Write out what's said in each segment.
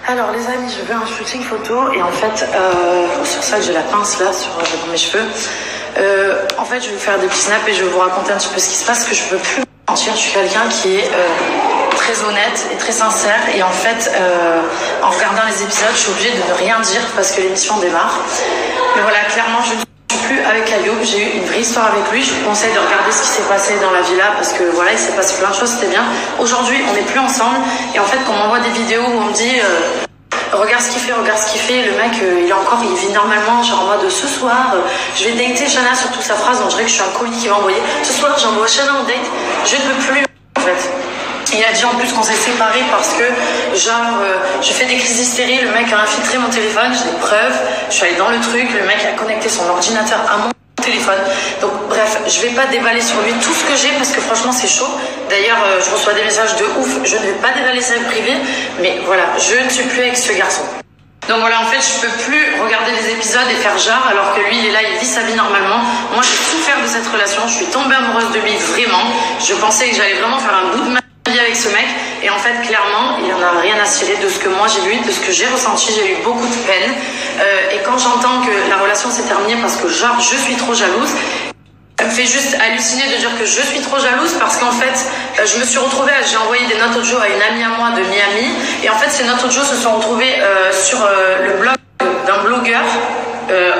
Alors les amis, je veux un shooting photo et en fait, sur ça j'ai la pince là dans mes cheveux. En fait, je vais vous faire des petits snaps et je vais vous raconter un petit peu ce qui se passe, que je peux plus mentir. Je suis quelqu'un qui est très honnête et très sincère et en fait, en regardant les épisodes, je suis obligée de ne rien dire parce que l'émission démarre. Mais voilà, clairement, je ne suis plus avec Ayoub. J'ai eu une vraie histoire avec lui. Je vous conseille de regarder ce qui s'est passé dans la villa parce que voilà, il s'est passé plein de choses, c'était bien. Aujourd'hui, on n'est plus ensemble et en fait, quand on m'envoie des vidéos où on me dit regarde ce qu'il fait, regarde ce qu'il fait, le mec, il vit normalement, genre en mode ce soir, je vais dater Shana, surtout sa phrase, on dirait que je suis un colis qui va envoyer. Ce soir, j'envoie Shana en date, je ne peux plus en fait. Il a dit en plus qu'on s'est séparés parce que, genre, je fais des crises d'hystérie, le mec a infiltré mon téléphone, j'ai des preuves, je suis allée dans le truc, le mec a connecté son ordinateur à mon téléphone. Donc bref, je vais pas déballer sur lui tout ce que j'ai parce que franchement c'est chaud. D'ailleurs, je reçois des messages de ouf, je ne vais pas déballer sa vie privée, mais voilà, je ne suis plus avec ce garçon. Donc voilà, en fait, je peux plus regarder les épisodes et faire genre, alors que lui, il est là, il vit sa vie normalement. Moi, j'ai souffert de cette relation, je suis tombée amoureuse de lui, vraiment. Je pensais que j'allais vraiment faire un bout de ma vie avec ce mec. Et en fait, clairement, il en a rien à cirer de ce que moi j'ai vu, de ce que j'ai ressenti. J'ai eu beaucoup de peine. Et quand j'entends que la relation s'est terminée parce que, genre, je suis trop jalouse, ça me fait juste halluciner de dire que je suis trop jalouse parce qu'en fait, je me suis retrouvée, j'ai envoyé des notes audio à une amie à moi de Miami et en fait, ces notes audio se sont retrouvées sur le blog d'un blogueur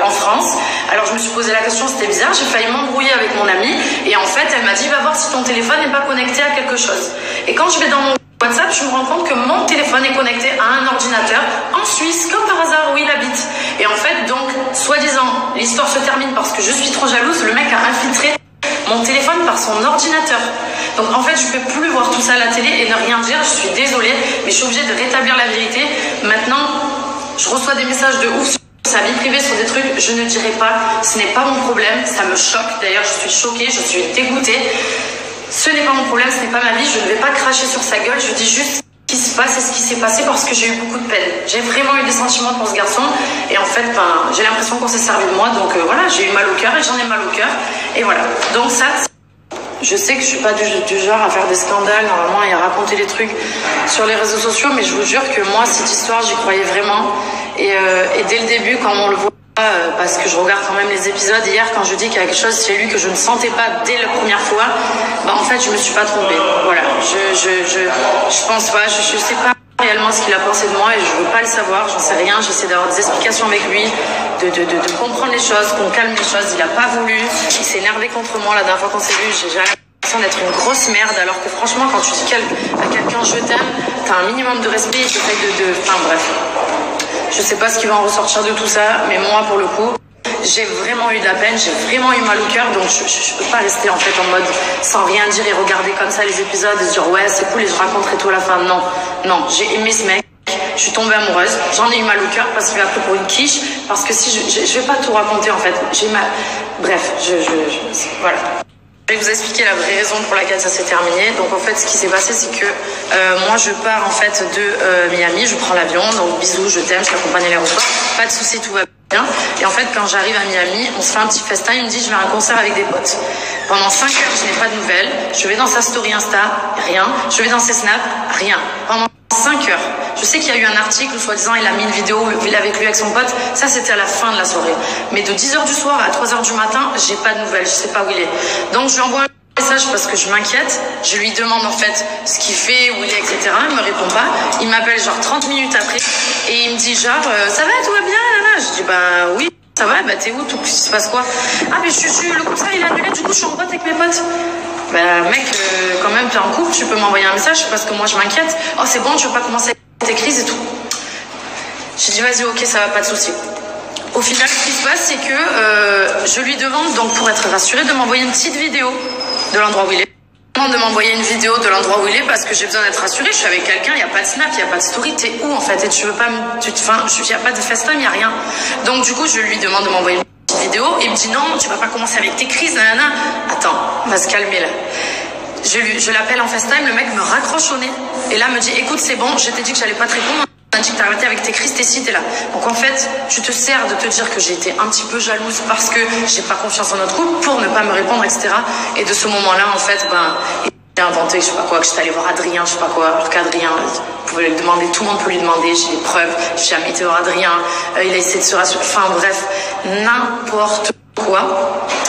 en France. Alors je me suis posé la question, c'était bizarre, j'ai failli m'embrouiller avec mon amie et en fait, elle m'a dit va voir si ton téléphone n'est pas connecté à quelque chose. Et quand je vais dans mon WhatsApp, je me rends compte que mon téléphone est connecté à un ordinateur en Suisse, comme par hasard où il habite. Et en fait, donc, soi-disant, l'histoire se termine parce que je suis trop jalouse, le mec a infiltré mon téléphone par son ordinateur. Donc en fait, je peux plus voir tout ça à la télé et ne rien dire, je suis désolée, mais je suis obligée de rétablir la vérité. Maintenant, je reçois des messages de ouf sur sa vie privée, sur des trucs, je ne dirai pas, ce n'est pas mon problème, ça me choque. D'ailleurs, je suis choquée, je suis dégoûtée. Ce n'est pas mon problème, ce n'est pas ma vie, je ne vais pas cracher sur sa gueule, je dis juste ce qui se passe et ce qui s'est passé parce que j'ai eu beaucoup de peine. J'ai vraiment eu des sentiments pour ce garçon et en fait, j'ai l'impression qu'on s'est servi de moi, donc voilà, j'ai eu mal au cœur et j'en ai mal au cœur et voilà. Donc ça, je sais que je suis pas du genre à faire des scandales normalement et à raconter des trucs sur les réseaux sociaux, mais je vous jure que moi, cette histoire, j'y croyais vraiment et dès le début, quand on le voit, parce que je regarde quand même les épisodes. Hier, quand je dis qu'il y a quelque chose chez lui que je ne sentais pas dès la première fois, en fait, je me suis pas trompée. Voilà, je pense pas, je sais pas réellement ce qu'il a pensé de moi et je veux pas le savoir, j'en sais rien. J'essaie d'avoir des explications avec lui, de comprendre les choses, qu'on calme les choses. Il a pas voulu, il s'est énervé contre moi la dernière fois qu'on s'est vu. J'ai l'impression d'être une grosse merde, alors que franchement, quand tu dis à quelqu'un je t'aime, t'as un minimum de respect et t'essayes enfin bref. Je sais pas ce qui va en ressortir de tout ça, mais moi, pour le coup, j'ai vraiment eu de la peine, j'ai vraiment eu mal au cœur, donc je peux pas rester en fait en mode sans rien dire et regarder comme ça les épisodes et se dire ouais c'est cool et je raconterai tout à la fin. Non, j'ai aimé ce mec, je suis tombée amoureuse, j'en ai eu mal au cœur parce qu'il m'a pris pour une quiche, parce que si je vais pas tout raconter en fait, j'ai mal. Bref, voilà. Je vais vous expliquer la vraie raison pour laquelle ça s'est terminé. Donc en fait, ce qui s'est passé, c'est que moi, je pars en fait de Miami, je prends l'avion, donc bisous, je t'aime, je t'accompagne à l'aéroport, pas de soucis, tout va bien. Et en fait, quand j'arrive à Miami, on se fait un petit festin, il me dit, je vais à un concert avec des potes. Pendant 5 heures, je n'ai pas de nouvelles, je vais dans sa story Insta, rien, je vais dans ses snaps, rien. Pendant 5 heures. Je sais qu'il y a eu un article où soi-disant il a mis une vidéo où il est avec lui avec son pote, ça c'était à la fin de la soirée. Mais de 10h du soir à 3h du matin, j'ai pas de nouvelles, je sais pas où il est. Donc je lui envoie un message parce que je m'inquiète, je lui demande en fait ce qu'il fait, où il est, etc. Il me répond pas, il m'appelle genre 30 minutes après et il me dit genre ça va, tout va bien, nana. Je dis bah oui, ça va, bah t'es où, tout, il se passe quoi? Ah mais le concert il est annulé, du coup je suis en pote avec mes potes. Bah mec, quand même t'es en couple, tu peux m'envoyer un message parce que moi je m'inquiète. Oh c'est bon, tu veux pas commencer tes crises et tout. J'ai dit vas-y, ok, ça va, pas de souci. Au final, ce qui se passe, c'est que je lui demande, donc pour être rassurée, de m'envoyer une petite vidéo de l'endroit où il est. Je lui demande de m'envoyer une vidéo de l'endroit où il est parce que j'ai besoin d'être rassurée. Je suis avec quelqu'un, il n'y a pas de snap, il n'y a pas de story. T'es où en fait? Et tu veux pas il n'y a pas de FaceTime, il n'y a rien. Donc du coup, je lui demande de m'envoyer une petite vidéo. Il me dit non, tu vas pas commencer avec tes crises, nanana. Attends, on va se calmer là. Je l'appelle en FaceTime, le mec me raccroche au nez et là me dit écoute c'est bon, je t'ai dit que j'allais pas te répondre, on a dit que t'as arrêté avec tes crises, t'es ci, t'es là. Donc en fait tu te sers de te dire que j'ai été un petit peu jalouse parce que j'ai pas confiance en notre couple pour ne pas me répondre, etc. Et de ce moment là en fait j'ai inventé, je sais pas quoi, que j'étais allée voir Adrien, je sais pas quoi, alors qu'Adrien, vous pouvez le demander, tout le monde peut lui demander, j'ai des preuves, j'ai jamais été voir Adrien, il a essayé de se rassurer, enfin bref, n'importe quoi.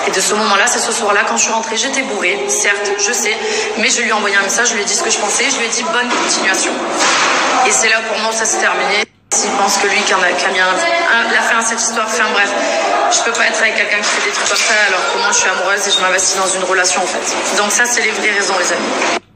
Et de ce moment-là, c'est ce soir-là, quand je suis rentrée, j'étais bourrée, certes, je sais, mais je lui ai envoyé un message, je lui ai dit ce que je pensais, je lui ai dit bonne continuation. Et c'est là pour moi où ça s'est terminé. S'il pense que lui, qui a fait cette histoire, enfin bref, je peux pas être avec quelqu'un qui fait des trucs comme ça alors que moi je suis amoureuse et je m'investis dans une relation en fait. Donc ça, c'est les vraies raisons, les amis.